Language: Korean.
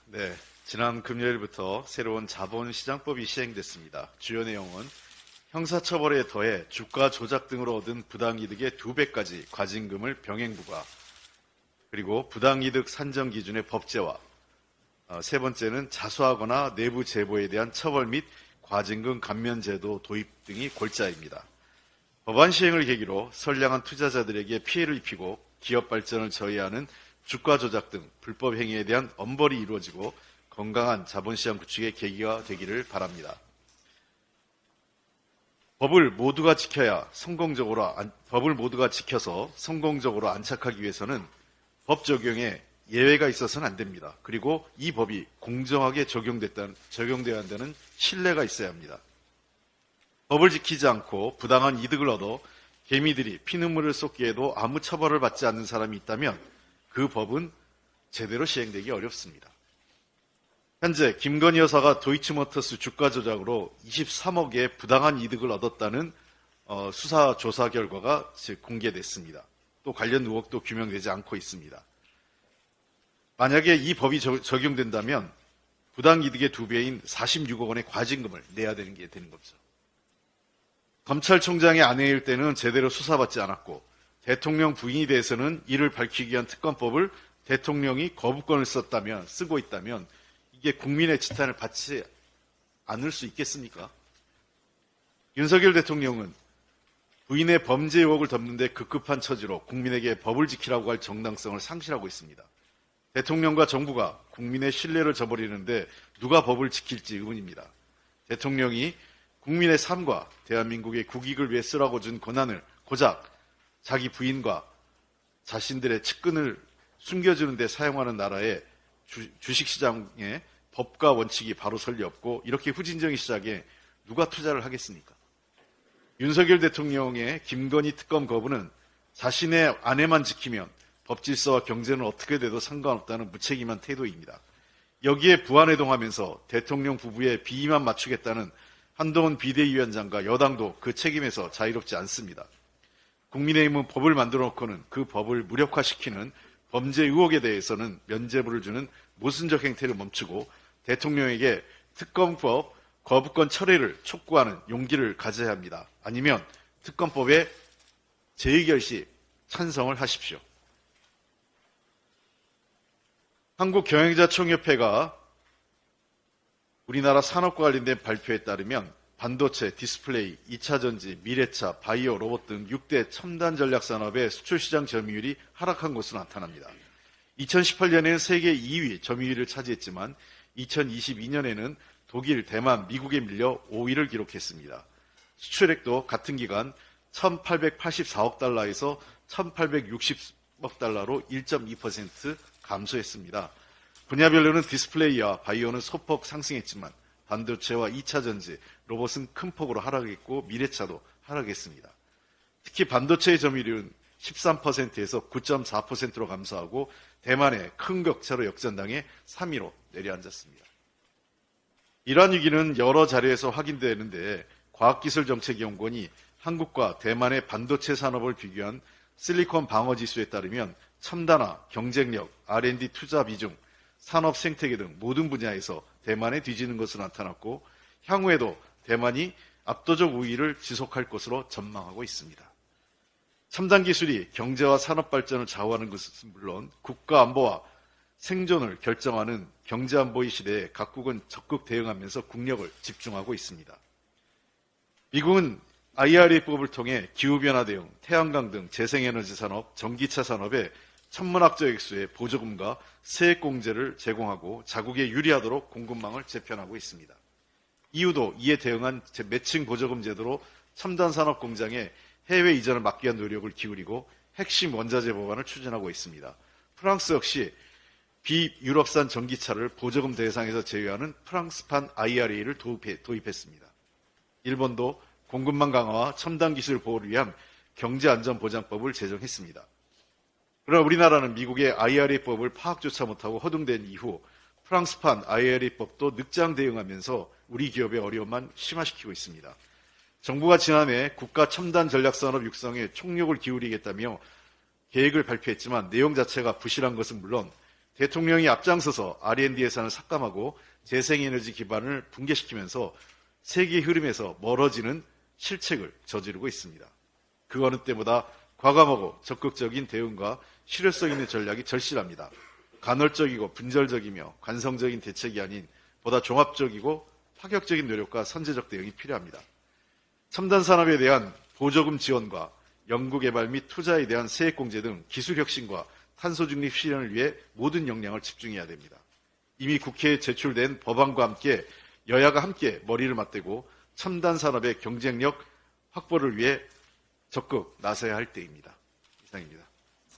네, 지난 금요일부터 새로운 자본시장법이 시행됐습니다. 주요 내용은 형사처벌에 더해 주가 조작 등으로 얻은 부당이득의 2배까지 과징금을 병행 부과, 그리고 부당이득 산정 기준의 법제화, 세 번째는 자수하거나 내부 제보에 대한 처벌 및 과징금 감면 제도 도입 등이 골자입니다. 법안 시행을 계기로 선량한 투자자들에게 피해를 입히고 기업 발전을 저해하는 주가 조작 등 불법 행위에 대한 엄벌이 이루어지고 건강한 자본시장 구축의 계기가 되기를 바랍니다. 법을 모두가 지켜서 성공적으로 안착하기 위해서는 법 적용에 예외가 있어서는 안 됩니다. 그리고 이 법이 공정하게 적용되어야 한다는 신뢰가 있어야 합니다. 법을 지키지 않고 부당한 이득을 얻어 개미들이 피눈물을 쏟기에도 아무 처벌을 받지 않는 사람이 있다면 그 법은 제대로 시행되기 어렵습니다. 현재 김건희 여사가 도이치모터스 주가 조작으로 23억의 부당한 이득을 얻었다는 수사 조사 결과가 공개됐습니다. 또 관련 의혹도 규명되지 않고 있습니다. 만약에 이 법이 적용된다면 부당이득의 2배인 46억 원의 과징금을 내야 되는 게 되는 거죠. 검찰총장의 아내일 때는 제대로 수사받지 않았고 대통령 부인에 대해서는 이를 밝히기 위한 특검법을 대통령이 거부권을 쓰고 있다면 이게 국민의 지탄을 받지 않을 수 있겠습니까? 윤석열 대통령은 부인의 범죄 의혹을 덮는데 급급한 처지로 국민에게 법을 지키라고 할 정당성을 상실하고 있습니다. 대통령과 정부가 국민의 신뢰를 저버리는데 누가 법을 지킬지 의문입니다. 대통령이 국민의 삶과 대한민국의 국익을 위해 쓰라고 준 권한을 고작 자기 부인과 자신들의 측근을 숨겨주는 데 사용하는 나라에 주식시장에 법과 원칙이 바로 설리 없고 이렇게 후진적인 시장에 누가 투자를 하겠습니까? 윤석열 대통령의 김건희 특검 거부는 자신의 아내만 지키면 법질서와 경제는 어떻게 돼도 상관없다는 무책임한 태도입니다. 여기에 부안해동하면서 대통령 부부의 비위만 맞추겠다는 한동훈 비대위원장과 여당도 그 책임에서 자유롭지 않습니다. 국민의힘은 법을 만들어 놓고는 그 법을 무력화시키는 범죄 의혹에 대해서는 면죄부를 주는 모순적 행태를 멈추고 대통령에게 특검법 거부권 철회를 촉구하는 용기를 가져야 합니다. 아니면 특검법에 재의결 시 찬성을 하십시오. 한국경영자총협회가 우리나라 산업과 관련된 발표에 따르면 반도체, 디스플레이, 2차전지, 미래차, 바이오, 로봇 등 6대 첨단 전략 산업의 수출 시장 점유율이 하락한 것으로 나타납니다. 2018년에는 세계 2위 점유율을 차지했지만 2022년에는 독일, 대만, 미국에 밀려 5위를 기록했습니다. 수출액도 같은 기간 1,884억 달러에서 1,860억 달러로 1.2% 감소했습니다. 분야별로는 디스플레이와 바이오는 소폭 상승했지만 반도체와 2차전지, 로봇은 큰 폭으로 하락했고 미래차도 하락했습니다. 특히 반도체의 점유율은 13%에서 9.4%로 감소하고 대만의 큰 격차로 역전당해 3위로 내려앉았습니다. 이러한 위기는 여러 자료에서 확인되는데 과학기술정책연구원이 한국과 대만의 반도체 산업을 비교한 실리콘 방어지수에 따르면 첨단화, 경쟁력, R&D 투자 비중, 산업 생태계 등 모든 분야에서 대만에 뒤지는 것으로 나타났고 향후에도 대만이 압도적 우위를 지속할 것으로 전망하고 있습니다. 첨단 기술이 경제와 산업 발전을 좌우하는 것은 물론 국가 안보와 생존을 결정하는 경제 안보의 시대에 각국은 적극 대응하면서 국력을 집중하고 있습니다. 미국은 IRA법을 통해 기후변화 대응, 태양광 등 재생에너지 산업, 전기차 산업에 천문학적 액수의 보조금과 세액공제를 제공하고 자국에 유리하도록 공급망을 재편하고 있습니다. 이후도 이에 대응한 매칭 보조금 제도로 첨단 산업 공장의 해외 이전을 막기 위한 노력을 기울이고 핵심 원자재 법안을 추진하고 있습니다. 프랑스 역시 비유럽산 전기차를 보조금 대상에서 제외하는 프랑스판 IRA를 도입했습니다. 일본도 공급망 강화와 첨단 기술 보호를 위한 경제안전보장법을 제정했습니다. 그러나 우리나라는 미국의 IRA법을 파악조차 못하고 허둥댄 이후 프랑스판 IRA법도 늑장 대응하면서 우리 기업의 어려움만 심화시키고 있습니다. 정부가 지난해 국가 첨단 전략산업 육성에 총력을 기울이겠다며 계획을 발표했지만 내용 자체가 부실한 것은 물론 대통령이 앞장서서 R&D 예산을 삭감하고 재생에너지 기반을 붕괴시키면서 세계 흐름에서 멀어지는 실책을 저지르고 있습니다. 그 어느 때보다 과감하고 적극적인 대응과 실효성 있는 전략이 절실합니다. 간헐적이고 분절적이며 관성적인 대책이 아닌 보다 종합적이고 파격적인 노력과 선제적 대응이 필요합니다. 첨단 산업에 대한 보조금 지원과 연구개발 및 투자에 대한 세액공제 등 기술혁신과 탄소중립 실현을 위해 모든 역량을 집중해야 됩니다. 이미 국회에 제출된 법안과 함께 여야가 함께 머리를 맞대고 첨단 산업의 경쟁력 확보를 위해 적극 나서야 할 때입니다. 이상입니다.